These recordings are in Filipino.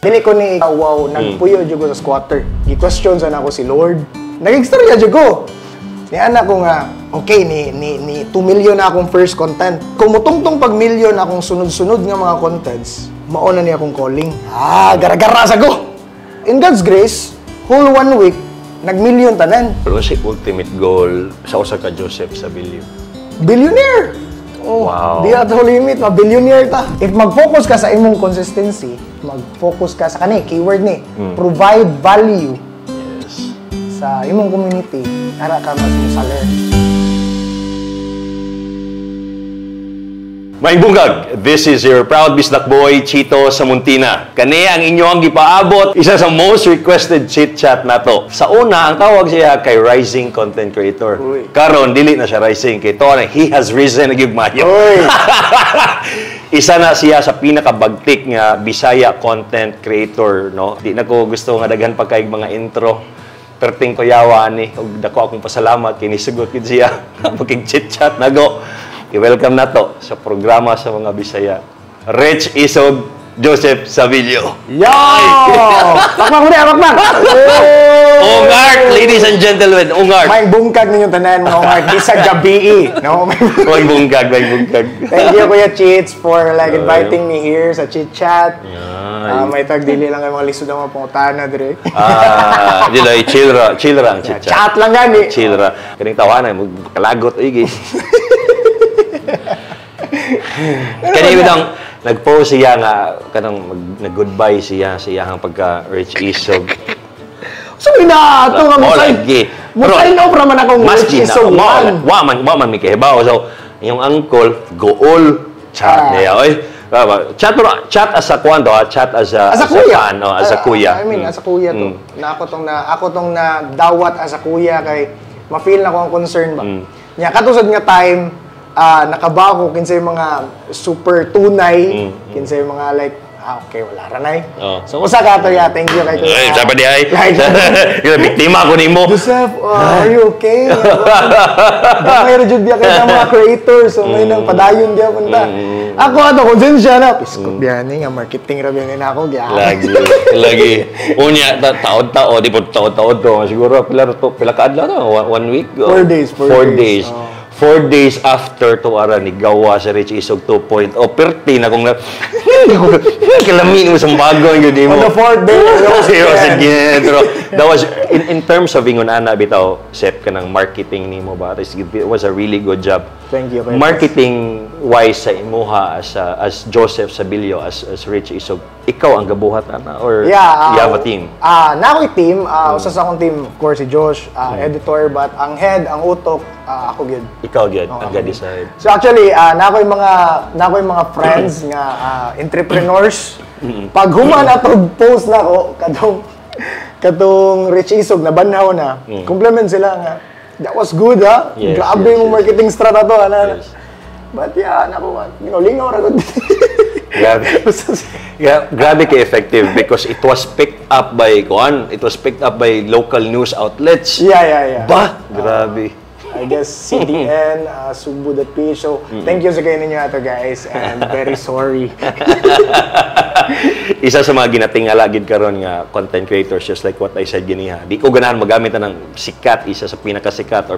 Dili ko ni wow, nagpuyo jud ko sa squatter. Gi-question sa ako si Lord. Nag-istorya jud ko. Ni anak ko nga, okay, ni 2 million na akong first content. Kung mutungtong pag million akong sunod-sunod nga mga contents, mauna niya akong calling. Gara-gara sa ko. In God's grace, whole 1 week, nag-million tanan. Ano si ultimate goal sa usa ka Joseph Sabilio? Billionaire! Oh, wow. Di ato limit, ma-billionaire ta. If mag-focus ka sa imong consistency, mag-focus ka sa keyword ni, provide value sa imong community, para ka mas musaler. May bungag, this is your proud bisdak boy, Chito Samuntina. Kani ang inyong gipaabot, isa sa most requested chit-chat nato. Sa una, ang tawag siya kay rising content creator. Karon dili na siya rising, kay Tony, he has risen na give mayo. Isa na siya sa pinakabagtik nga Bisaya content creator, no? Di na ko gusto nga daghan pa kay mga intro. Perting ko yawa ni, ug dako akong pasalamat kini sugot gid siya. Pagking chit-chat nago. I-welcome na to sa programa sa mga Bisaya. Rich Isog Joseph Sabilio. Yo! Pakpak mo na, pakpak! Ungart, ladies and gentlemen, ungart. May bungkag ninyong tanan, mga ungart. Isa gabi, no? May bungkag, may bungkag. Thank you, Kuya Chits, for inviting me here sa Chit Chat. May tagdili lang kayo mga lisod ng mga pangutana, dire. Dila, chill ra ang Chit Chat. Chat lang gani. Chill ra. Kaning tawanan, magkalagot, igi. Kani bitaw nag-post siya nga kanang nag-goodbye siya ang pagka-Rich Isog. So ina ato nga mo sign off naman akong Rich Isog. Wa man mi kahibaw. So yung uncle gool chat niya. Oy, chat as a kwanto, chat as a kuya. As a kuya. I mean, as a kuya to. Na ako tong na dawat as a kuya kay ma-feel na ko ang concern ba. Nya katusod nga time nakabaw ko kinsay mga super tunay, kinsay mga like okay, wala ra nay. So usa ka to ya, thank you kay ko. Ay, sa pa di ay. Yung biktima ko nimo. Joseph, are you okay? Gamay ra jud biya kay mga creators, so may nang padayon diya punta. Ako ato konsensya na. Piskot biya ni nga marketing ra biya na ako giya. Lagi. Unya taod-taod, di po taod-taod to. Siguro pila ka adlaw to, 1 week. 4 days. 4 days. 4 days after to ara ni gawa sa Rich Isog 2.0 perti na kung kalamin mo sa bago yun mo. On the 4th day, that was in terms of ingon ana bitaw set ka ng marketing nimo ba? It was a really good job. Thank you. Marketing wise sa imuha as Joseph Sabilio as Rich Isog, ikaw ang gabuhat ana or you have a team? Na ako'y team, usa sa akong team of course si Josh, editor, but ang head, ang utok, ako gyud. Ikaw gyud ang ga-decide. So actually, na ako'y mga friends nga entrepreneurs. Pag human atog post na ko kadtong Rich Isog na banhaw na, compliment sila nga that was good ha. Grabe yung marketing strat ato ana. But nako, lingaw ra gud. Grabe ka effective because it was picked up by local news outlets. Yeah. Grabe. I guess CDN, Subo.ph. So, thank you sa kayo ninyo ato guys, and very sorry. Isa sa mga ginatingala gid karon nga content creators, just like what I said giniha. Di ko ganahan magamit ng sikat, isa sa pinakasikat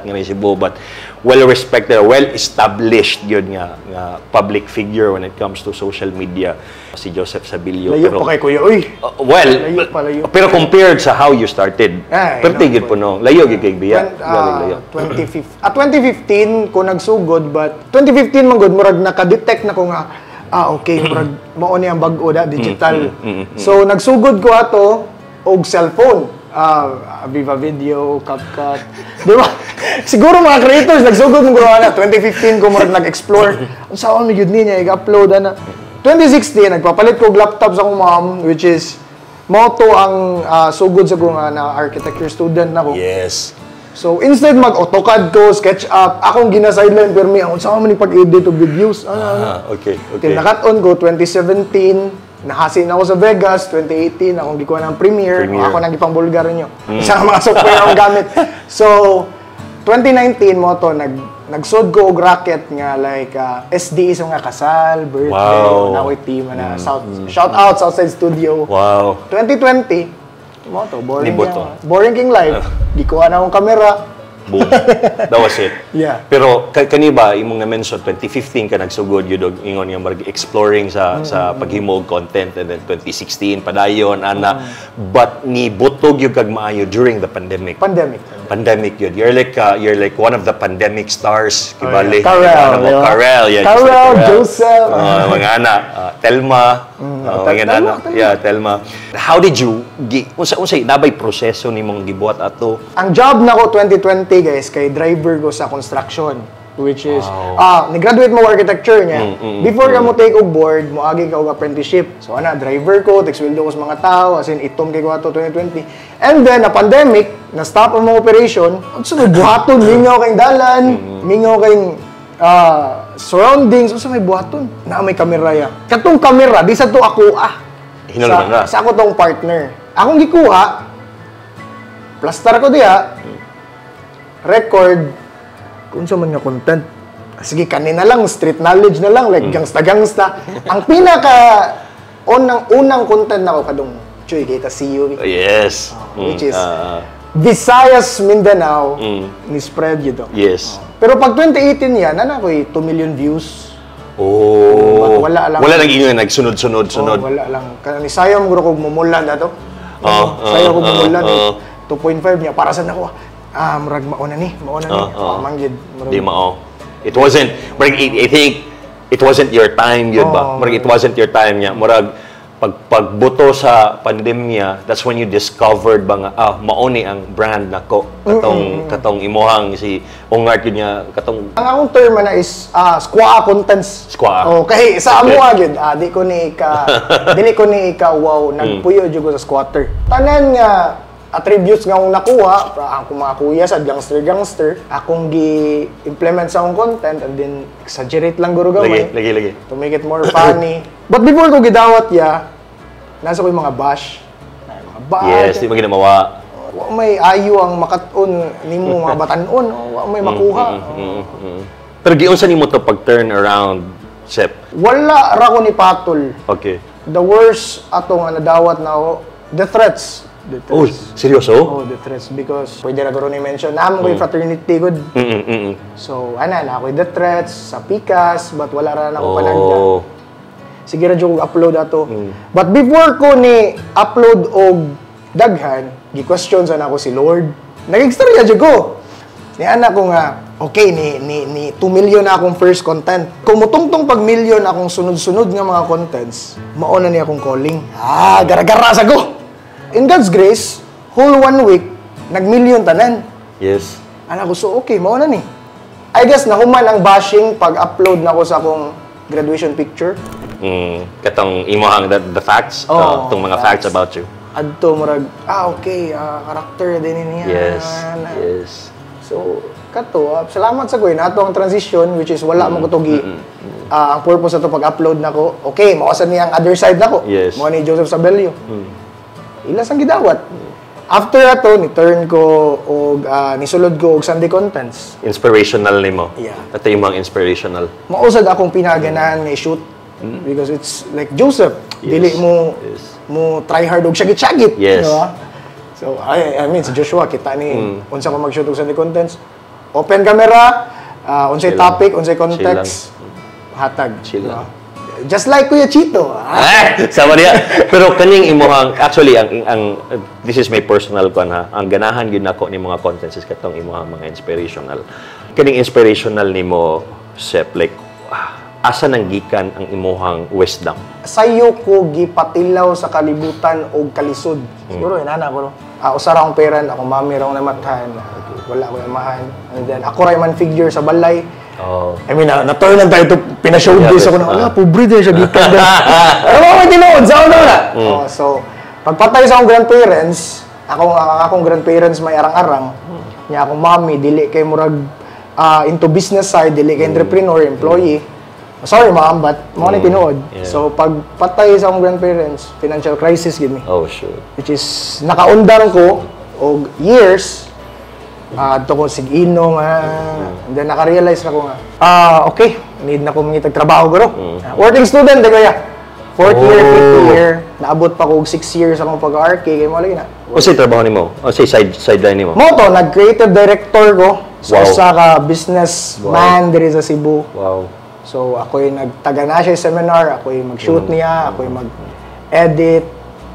nga ni Cebu, but well-respected, well-established yun nga public figure when it comes to social media. Si Joseph Sabilio. Layo pa kay Kuya, uy! Layo. Pero compared sa how you started, pertigid po no. Layo gid kay Biya. 2015 ko nagsugod, but 2015 man gud murag naka-detect na ko nga okay, murag mao ni ang bag-o digital. So nagsugod ko ato og cellphone. Viva Video, CapCut. Di ba? Siguro mga creators nagsugod mo na 2015 ko murag nag-explore. Unsa man mi gyud niya i-upload ana. 2016 nagpapalit ko og laptop sa akong mom, which is moto ang sugod sa kong na architecture student nako. Yes. So instead mag-AutoCAD ko, SketchUp, akong gina-sideline pero may unsa man ni pag-edit og videos. Okay. Tinakat-on ko 2017, nahasi na ako sa Vegas. 2018 akong gikuha ng Premiere. Ako nang ipang-Bulgar niyo. Isa nga mga software akong gamit. So 2019 mo to nagsod ko og racket nga like SDE sa nga kasal, birthday, Wow. nakoy team na shout out Southside Studio. Wow. 2020, mo to boring. Libot to. Boring king life. Gikuha na akong kamera. Boom. That was it. Yeah. Pero kani ba imong na-mention 2015 ka nagsugod yun og ingon nga marag exploring sa paghimo og content, and then 2016 padayon ana, but ni butog yung kag maayo during the pandemic. Pandemic yun. You're like one of the pandemic stars, kibali. Karel, yeah. Karel, Joseph. Mga ana, Telma. Mga ana. Yeah, Telma. How did you unsay nabay proseso nimong gibuhat ato? Ang job nako 2020 guys kay driver ko sa construction, which is ni-graduate mo architecture niya. Before ka mo take og board, mo agi ka og apprenticeship. So ana, driver ko, teksweldo ko sa mga tao, as in itom kay ko ato 2020. And then na pandemic, na stop ang mga operation, so buhaton mingaw kayong dalan, mingaw kayong surroundings, so may buhaton. Na may kamera ya. Katong kamera, di sa to ako sa ako tong partner. Akong gikuha, plaster ko diha, record, kung sa man nga content. Sige, kanina lang, street knowledge na lang, like gangsta-gangsta. Ang unang content na ko kadong, Choy, kita see you. Yes. Which is, Visayas, Mindanao, ni-spread yun. Yes. Pero pag 2018 yan, ko'y 2 million views. Wala lang inyo nagsunod-sunod. Wala lang. Kaya ni Sayam, guro kong mumulan na to. Sayam ko mumulan. 2.5 niya. Para saan ako? Murag mauna ni. Manggid. Di mao. It wasn't, I think, it wasn't your time yun ba? Murag, it wasn't your time niya. Murag, pagbuto sa pandemya, that's when you discovered ba nga, mauni ang brand nako. Katong imuhang si Ongart yun niya, katong... Ang akong term na is squaw contents. Squaw. Okay, sa amo agad, dili ko ni ka wow, nagpuyo jud ko sa squatter. Tanan nga attributes nga akong nakuha, akong mga kuya sa gangster, akong gi-implement sa akong content, and then exaggerate lang guro gamay. Lagi. To make it more funny. But before ko gidawat nasa ko yung mga bash. Yes, di ba ginamawa? May ayo ang makaton nimo mga batanon, may makuha. Pero giunsa nimo to pag turn around, Sep? Wala ra ko ni patol. Okay. The worst ato nga nadawat na ako, the threats. Oh, seryoso? The threats, because pwede na guro ni mention naman ko yung fraternity good. So na ako the threats sa Pikas, but wala ra na ako panagda. Sige ra jud upload ato. But before ko ni upload og daghan, gi-question sa ako si Lord. Nag-istorya jud ko. Ni anak ko nga, okay, ni 2 million na akong first content. Kung mutungtong pag million akong sunod-sunod nga mga contents, mauna ni akong calling. Gara-gara sa ko. In God's grace, whole 1 week, nag-million tanan. Yes. Anak ko, so okay, mauna ni. I guess nahuman ang bashing pag-upload na ko sa akong graduation picture. Katong imuhang the facts, itong mga facts about you. Adto murag, okay, character din niya. Yes. So, kato, salamat sa kuya. Nato ang transition, which is wala mo ko togi. Ang purpose na to pag-upload na ko, okay, makasan niya ang other side na ko. Yes. Mga ni Joseph Sabelio. Ilas ang gidawat. After ato, ni-turn ko og nisulod ko og Sunday Contents. Inspirational nimo. Yeah. Ito yung mga inspirational. Mausad akong pinaganahan ni shoot. Because it's like Joseph. Dili mo try hard og syagit-syagit. Yes. Diba? So, I mean, si Joshua, kita ni unsa ko mag-shoot og Sunday Contents. Open camera, unsay topic, unsay context. Hatag. Chill lang. Just like Kuya Chito. Sama niya. Pero kaning imuhang, actually, this is my personal kon ha. Ang ganahan yun ako ni mga contents is katong imuhang mga inspirational. Kaning inspirational nimo, Sep, like, asa nang gikan ang imuhang wisdom? Sayo ko gipatilaw sa kalibutan o kalisod. Siguro, inana ko. Usara akong parent, akong mami raw namathan. Wala ko namahan. And then, ako ray man figure sa balay. I mean, na-turnan tayo ito, pinashowbiz ako na, pobre din siya gikan. Ano mo may tinood? Saan na? So, pagpatay sa akong grandparents, akong grandparents may arang-arang, niya akong mami, dili kay murag into business side, dili kay entrepreneur, employee. Sorry ma'am, but mo na tinood. So, pagpatay sa akong grandparents, financial crisis, give me. Oh, sure. Which is, nakaundang ko, og years, Ato ko sig-inom, and then naka-realize na ko nga, okay, need na ko mangitag trabaho guro. Working student, di kaya. 4th year, 5th year, naabot pa ko 6 years akong pag-RK, kaya mo lagi na. O say trabaho nimo? O say sideline nimo? Mo to, nag-creative director ko. So, sa ka businessman diri sa Cebu. Wow. So, ako'y nagtaga na siya seminar, ako'y mag-shoot niya, ako'y mag-edit,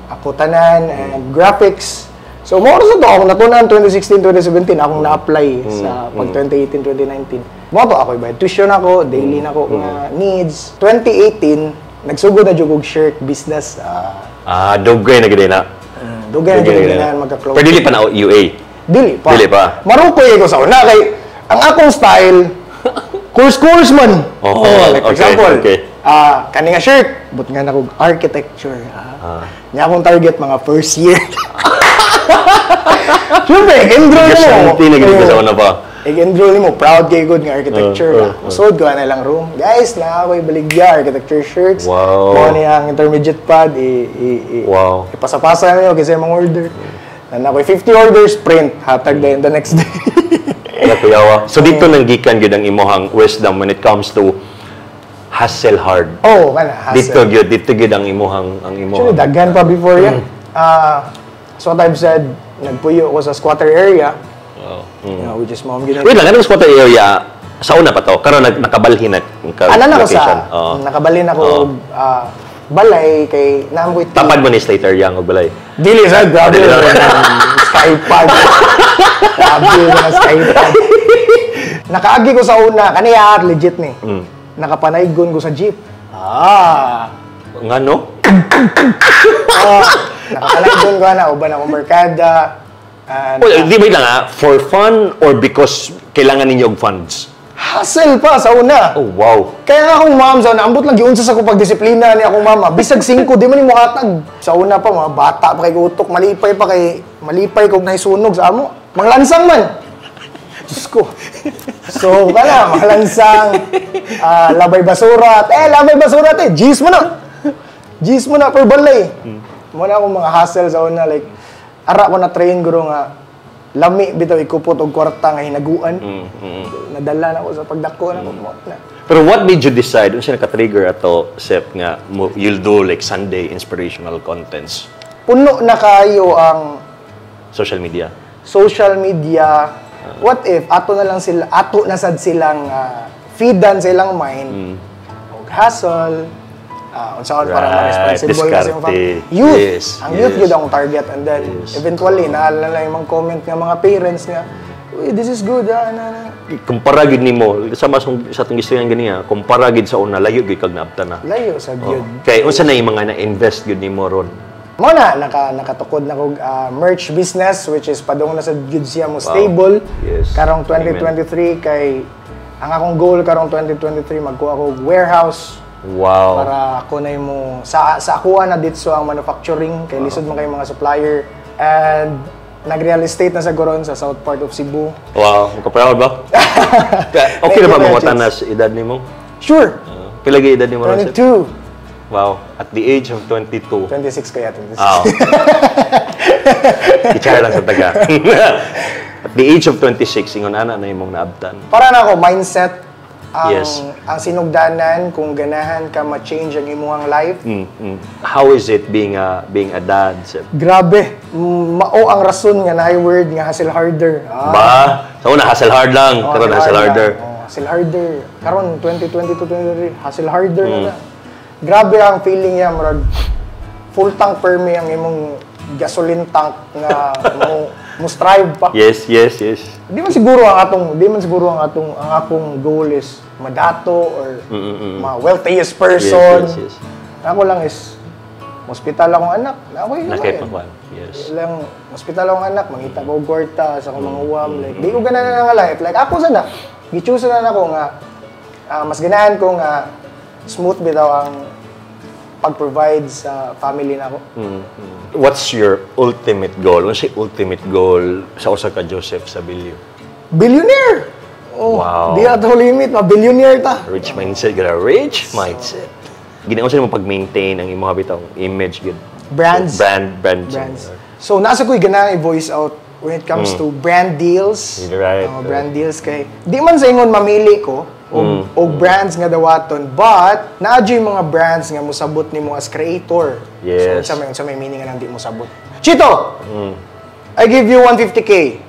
ako tanan, and graphics. So, more sa to, akong natunan 2016, 2017, akong na-apply sa pag 2018, 2019. Mo to, ako'y bayad tuition ako, daily na ako nga needs. 2018, nagsugod na jugog shirt business. Dugay na gid na. Dugay na jugog na magka-close. Pero dili pa na UA. Dili pa. Dili pa. Marukoy ko sa una kay ang akong style course man. Like for example, kani nga shirt, but nga nako architecture. Nya akong target mga first year. Siyempre, enroll mo. Hindi sa una pa. Enroll mo, proud kay good nga architecture. Usod ko na lang room. Guys, na ako'y baligya architecture shirts. Wow. Kung ano yung intermediate pad, Wow. ipasa-pasa nyo kasi mga order. Na ako'y 50 orders, print, hatag din the next day. Kuyawa. So dito nang gikan gyud ang imong wisdom when it comes to hustle hard. Oh, kana hustle. Dito gyud ang imong Actually, daghan pa before yan. So what I've said, nagpuyo ko sa squatter area. Which is mom ginagawa. Wait lang, anong squatter area? Sa una pa to, karon nakabalhin na ako sa nakabalhin ako balay kay naamboy. Tapad mo ni Slater Young og balay. Dili sa grabe skypad. Grabe na skypad. Nakaagi ko sa una, kaniya legit ni. Nakapanaygon ko sa jeep. Ngano? Nakapanaygon ko na uban akong merkada. Di ba lang for fun or because kailangan ninyo og funds? Hustle pa sa una. Oh, wow. Kaya nga akong ma'am, sa ambot lang giunsa sa akong pagdisiplina ni akong mama. Bisag 5, di man mo hatag. Sa una pa, mga bata pa kay utok, malipay kog naisunog sa amo. Manglansang man. Diyos ko. So, mga lansang, labay basurat. Labay basurat G's mo na. G's mo na per balay. Muna akong mga hustle sa una, like, ara ko na train guro nga, lami bitaw ikupot og kwarta nga hinaguan. Nadala na ako sa pagdako na ko na. Pero what made you decide unsa naka-trigger ato Sep nga you'll do like Sunday inspirational contents? Puno na kayo ang social media. What if ato na sad silang feedan sa ilang mind og hustle unsa para ma-responsible kasi yung youth. Ang youth yun ang target, and then eventually naalala lang yung mga comment ng mga parents nga, uy, this is good kumpara gid nimo sa atong istorya ganiya, kumpara gid sa una layo gid kag naabtan na. Layo sa gyud. Kay unsa na yung mga na-invest gid nimo ron? Mo na nakatukod na kog merch business, which is padung na sa gyud siya mo stable. Karong 2023 kay ang akong goal karong 2023 magkuha ko warehouse. Wow. Para ako na mo sa ako na dito ang manufacturing kay lisod man kay mga supplier, and nag-real estate na sa Goron sa south part of Cebu. Wow, kaproud ba? Okay na ba mo tanas edad nimo? Sure. Pila gyud edad nimo? 22. Wow, at the age of 22. 26 kaya 26. Ichara lang sa taga. At the age of 26 ingon ana na imong naabtan. Para na ako mindset. Ang sinugdanan kung ganahan ka ma-change ang imong life. How is it being a dad? Grabe. Mao ang rason nga naay word nga hustle harder. Ba? Sa una hustle hard lang, karon hustle harder. Hustle harder. Karon 2022-2023 hustle harder na. Grabe ang feeling niya, murag full tank permi ang imong gasoline tank nga mo strive pa. Yes. Di man siguro ang akong goal is madato or wealthiest person. Yes. Ako lang is hospital akong anak. Hospital akong anak, mangita ko og kwarta sa akong mga uwam. Like, di ko ganahan nga life. Like, ako sana, gi-choose na ako nga, mas ganahan ko nga, smooth bitaw ang pag-provide sa family nako. What's your ultimate goal? What's your ultimate goal sa usa ka Joseph Sabilio? Billionaire! Wow. Di ato limit, billionaire ta. Rich mindset, rich mindset. Ginaon sa mo pag-maintain ang imong bitaw image gid. Brands. Brands. So nasa ko'y ganahan i-voice out when it comes to brand deals. Right. Brand deals kay di man sa ingon mamili ko og brands nga dawaton, but naadyo yung mga brands nga musabot nimo as creator. Yes. So unsa may meaning nga nang di mo sabot. Chito. I give you 150k.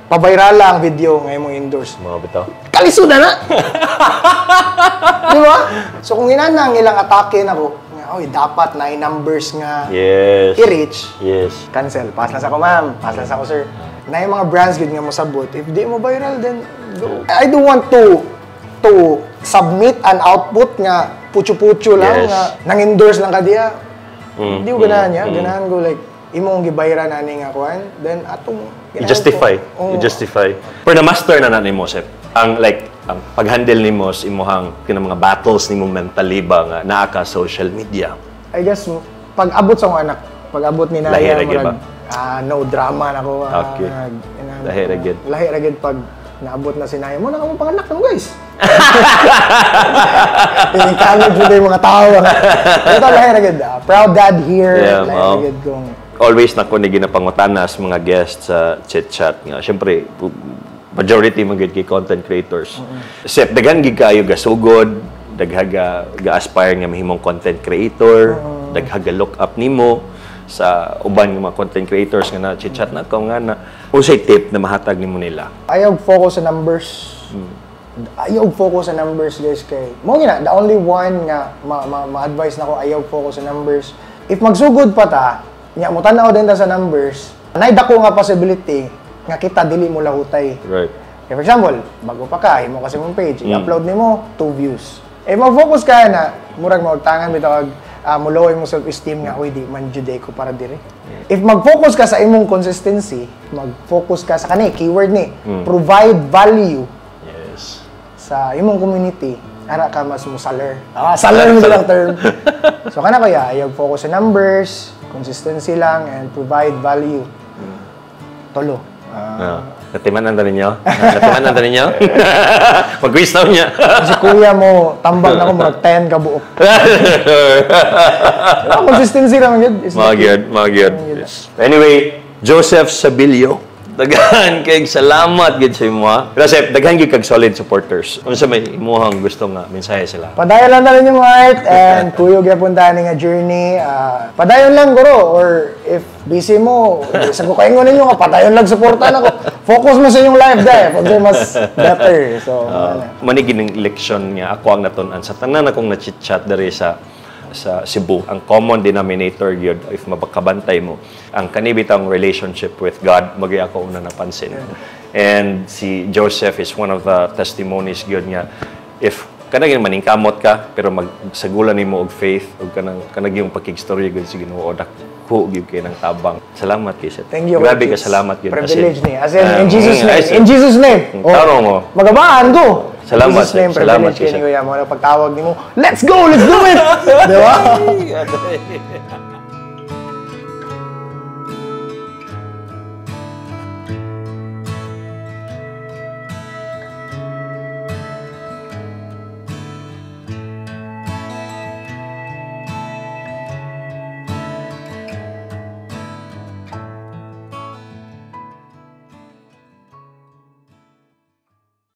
Pabayral lang video nga imong endorse. Mga bitaw. Kalisuda na. Di ba? So kung inanang ilang atake nako, oy dapat na numbers nga Yes. i-reach. Yes. Cancel. Pass lang sa ko, ma'am. Pass lang sa ko, sir. Na yung mga brands gud nga mo sabot. If di mo viral, then go. I don't want to submit an output nga pucho-pucho lang Yes. nga nang-endorse lang ka diya. Hindi ko ganahan niya. Ganahan ko like imong gibayran ani nga kuan, then atong I-justify. I-justify. Pero na-master na nimo, Sep. Ang pag-handle nimo sa imuhang mga battles nimo mentally ba nga naa ka social media. I guess pag abot sa akong anak, pag abot ni Naya, Lahi ra gyud ba? no drama na ko. Okay. Lahi ra gyud. Lahi ra gyud pag naabot na si Naya mo na ka mong panganak no guys. Inikangod yun yung mga tao. Ito lahi ra gyud. Proud dad here. Yeah, Lahi ra gyud kong always na ko ni ginapangutana sa mga guests sa chit-chat nga. Siyempre, majority mga kay content creators. Sep, daghan gid kaayo gasugod, daghaga ga-aspire nga mahimong content creator, daghaga look up nimo sa uban nga mga content creators nga na chit-chat na ko nga na unsay tip na mahatag nimo nila. ayaw focus sa numbers. Ayaw focus sa numbers, guys, kay mo gina the only one nga ma-advise nako ayaw focus sa numbers. If magsugod pa ta, nya mo tan-aw din ta sa numbers, nay dako nga possibility nga kita dili mo lahutay. Right. For example, bago pa ka, imo kasi mong page, i-upload nimo 2 views. Mag-focus ka na murag maugtangan bitaw muloy mo self-esteem nga oy di man jud ko para dire. If mag-focus ka sa imong consistency, mag-focus ka sa kani keyword ni, provide value Yes. sa imong community, ara ka mas musaler. Saler mo lang term. So kana kaya ayaw focus sa numbers, consistency lang and provide value. Tolo. Natimanan ta ninyo? Natimanan ta ninyo? Mag-quiz daw niya. Si kuya mo tambak na ko murag 10 ka buok. Consistency lang yun. Mga gyud. Anyway, Joseph Sabilio, daghan kay salamat gid sa imo ha. Joseph, daghan gyud kag solid supporters. Unsa may imuhang gusto nga mensahe sila? Padayon lang na yung art and kuyog yapon tani nga journey. Padayon lang guro or if busy mo, sa ko kaingon ninyo nga padayon lang suportan ako. Focus mo sa inyong life dai, pag mas better. So, manigi ning leksyon nga ako ang natun-an sa tanan akong na-chit-chat diri sa Cebu. Ang common denominator yun, if mabakabantay mo, ang kanibitang relationship with God, magay ako una napansin. And si Joseph is one of the testimonies yun nga, if kanang maningkamot ka, pero magsagulan nimo og faith, og kanang yung pakig-story yun si Ginoo, dako gyud kay nang tabang. Salamat kay Seth. thank you. Grabe ka salamat yun. Privilege ni. As in Jesus name. In Jesus name. Taro mo. Magabaan ko. Salamat, In Jesus name, salamat, privilege kay Kuya mo. Pagtawag nimo, let's go, let's do it! Di ba?